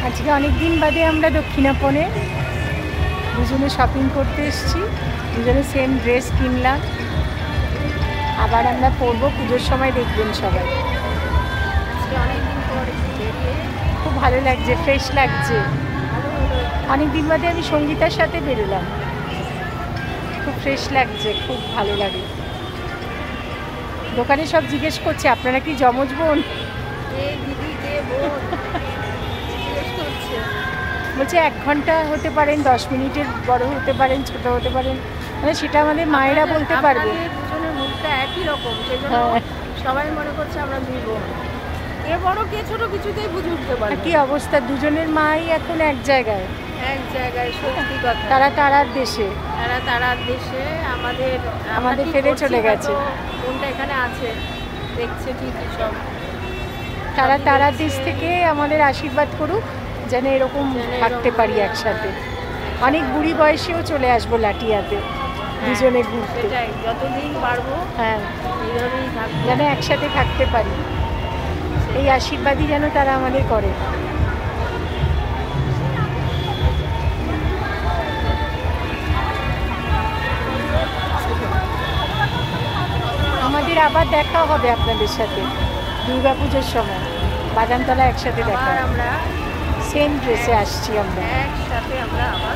আজকে অনেক দিন বাদে আমরা দক্ষিণাপনে দুজনে শপিং করতে এসেছি, দুজনে সেম ড্রেস কিনলাম। আবার আমরা পরবো পুজোর সময়, দেখবেন সবাই। আজকে অনেকদিন পর খুব ভালো লাগছে, ফ্রেশ লাগছে। অনেক দিন বাদে আমি সঙ্গীতার সাথে বেরোলাম, খুব ফ্রেশ লাগছে, খুব ভালো লাগে। দোকানে সব জিজ্ঞেস করছে আপনারা কি যমজ বোন? বলছে 1 ঘন্টা হতে পারেন, 10 মিনিটের বড় হতে পারেন, ছোট হতে পারেন, মানে সেটা আমাদের মায়েরা বলতে পারবে। দুজনের মুখটা একই রকম, সেজন্য সবাই মনে করছে আমরা দুই বোন। কে বড় কে ছোট কিছুতেই বুঝে উঠতে পারে কি অবস্থা, দুজনের মাই এখন এক জায়গায়, সত্যি কথা। তারা তারার দেশে, তারার দেশে আমাদের ফেলে চলে গেছে। কোনটা এখানে আছে দেখছে ঠিকই, সব তারা তারার দেশ থেকে আমাদের আশীর্বাদ করুক যেন এরকম থাকতে পারি একসাথে। অনেক বুড়ি বয়সেও চলে আসবো লাটিয়াতে দুজনে ঘুরতে, যতদিন পারবো। হ্যাঁ, এইভাবেই থাকবো, যেন একসাথে থাকতে পারি, এই আশীর্বাদই যেন তারা আমাদের করে। আমাদের আবার দেখা হবে আপনাদের সাথে দুর্গাপুজোর সময়, বাদামতলা একসাথে দেখা। আমরা সেম ড্রেসে আসছি আমরা একসাথে, আমরা আবার